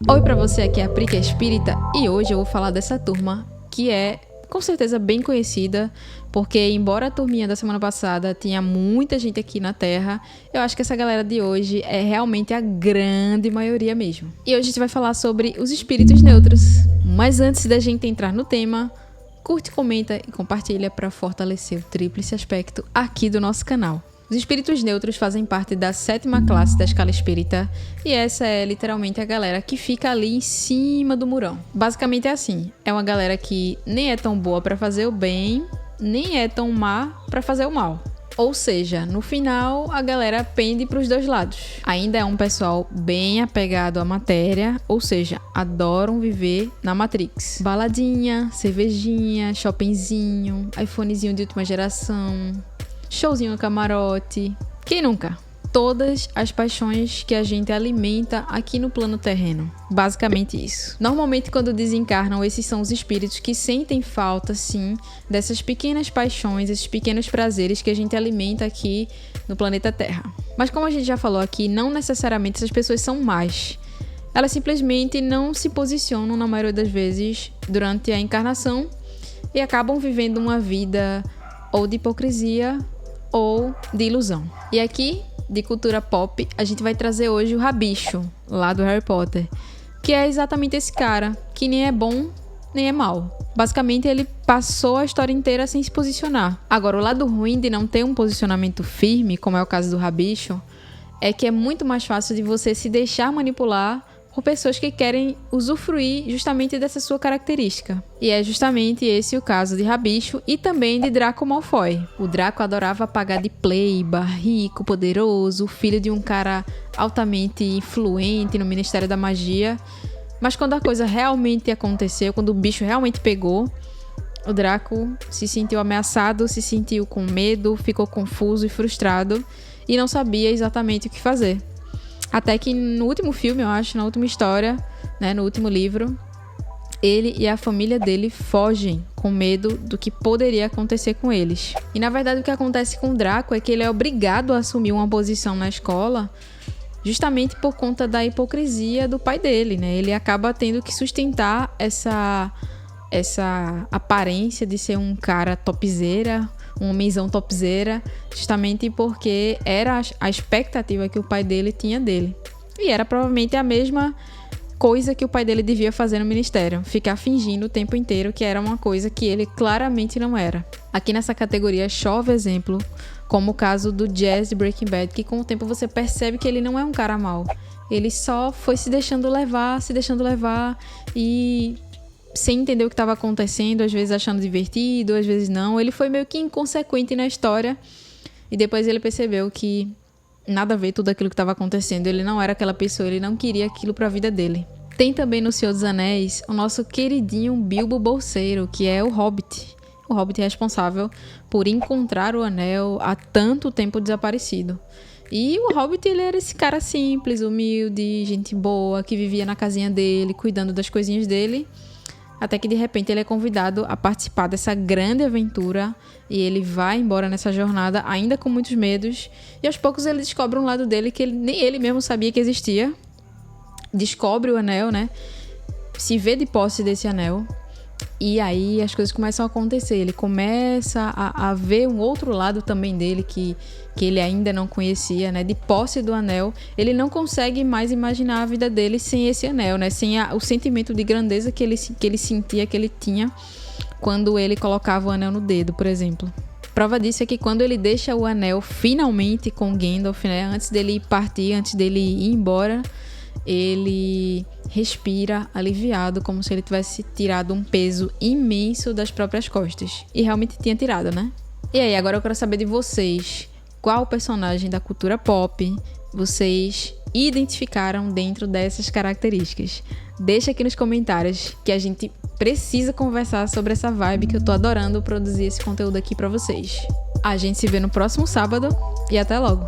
Oi pra você, aqui é a Pri, que é espírita, e hoje eu vou falar dessa turma que é com certeza bem conhecida, porque embora a turminha da semana passada tinha muita gente aqui na Terra, eu acho que essa galera de hoje é realmente a grande maioria mesmo. E hoje a gente vai falar sobre os espíritos neutros. Mas antes da gente entrar no tema, curte, comenta e compartilha para fortalecer o tríplice aspecto aqui do nosso canal. Os espíritos neutros fazem parte da 7ª classe da escala espírita e essa é literalmente a galera que fica ali em cima do murão. Basicamente é assim, é uma galera que nem é tão boa para fazer o bem, nem é tão má para fazer o mal. Ou seja, no final a galera pende para os dois lados. Ainda é um pessoal bem apegado à matéria, ou seja, adoram viver na Matrix. Baladinha, cervejinha, shoppingzinho, iPhonezinho de última geração, showzinho no camarote. Quem nunca? Todas as paixões que a gente alimenta aqui no plano terreno. Basicamente isso. Normalmente quando desencarnam, esses são os espíritos que sentem falta, sim, dessas pequenas paixões, esses pequenos prazeres que a gente alimenta aqui no planeta Terra. Mas como a gente já falou aqui, não necessariamente essas pessoas são más. Elas simplesmente não se posicionam, na maioria das vezes, durante a encarnação e acabam vivendo uma vida ou de hipocrisia ou de ilusão. E aqui, de cultura pop, a gente vai trazer hoje o Rabicho, lá do Harry Potter, que é exatamente esse cara, que nem é bom, nem é mal. Basicamente, ele passou a história inteira sem se posicionar. Agora, o lado ruim de não ter um posicionamento firme, como é o caso do Rabicho, é que é muito mais fácil de você se deixar manipular por pessoas que querem usufruir justamente dessa sua característica. E é justamente esse o caso de Rabicho e também de Draco Malfoy. O Draco adorava pagar de pleiba, rico, poderoso, filho de um cara altamente influente no Ministério da Magia. Mas quando a coisa realmente aconteceu, quando o bicho realmente pegou, o Draco se sentiu ameaçado, se sentiu com medo, ficou confuso e frustrado e não sabia exatamente o que fazer. Até que no último filme, eu acho, na última história, né, no último livro, ele e a família dele fogem com medo do que poderia acontecer com eles. E na verdade o que acontece com o Draco é que ele é obrigado a assumir uma posição na escola justamente por conta da hipocrisia do pai dele, né? Ele acaba tendo que sustentar essa aparência de ser um cara topzera, um homenzão topzera, justamente porque era a expectativa que o pai dele tinha dele. E era provavelmente a mesma coisa que o pai dele devia fazer no ministério, ficar fingindo o tempo inteiro que era uma coisa que ele claramente não era. Aqui nessa categoria chove exemplo, como o caso do Jazz de Breaking Bad, que com o tempo você percebe que ele não é um cara mau. Ele só foi se deixando levar e sem entender o que estava acontecendo, às vezes achando divertido, às vezes não. Ele foi meio que inconsequente na história e depois ele percebeu que nada a ver tudo aquilo que estava acontecendo. Ele não era aquela pessoa, ele não queria aquilo para a vida dele. Tem também no Senhor dos Anéis o nosso queridinho Bilbo Bolseiro, que é o Hobbit. O Hobbit é responsável por encontrar o anel há tanto tempo desaparecido. E o Hobbit, ele era esse cara simples, humilde, gente boa, que vivia na casinha dele, cuidando das coisinhas dele. Até que de repente ele é convidado a participar dessa grande aventura e ele vai embora nessa jornada ainda com muitos medos. E aos poucos ele descobre um lado dele que nem ele mesmo sabia que existia. Descobre o anel, né? Se vê de posse desse anel. E aí as coisas começam a acontecer. Ele começa a ver um outro lado também dele que ele ainda não conhecia, né? De posse do anel, ele não consegue mais imaginar a vida dele sem esse anel, né? Sem o sentimento de grandeza que ele sentia, que ele tinha quando ele colocava o anel no dedo, por exemplo. Prova disso é que quando ele deixa o anel finalmente com Gandalf, né? Antes dele partir, antes dele ir embora, ele respira aliviado, como se ele tivesse tirado um peso imenso das próprias costas. E realmente tinha tirado, né? E aí, agora eu quero saber de vocês. Qual personagem da cultura pop vocês identificaram dentro dessas características? Deixa aqui nos comentários que a gente precisa conversar sobre essa vibe, que eu tô adorando produzir esse conteúdo aqui pra vocês. A gente se vê no próximo sábado e até logo!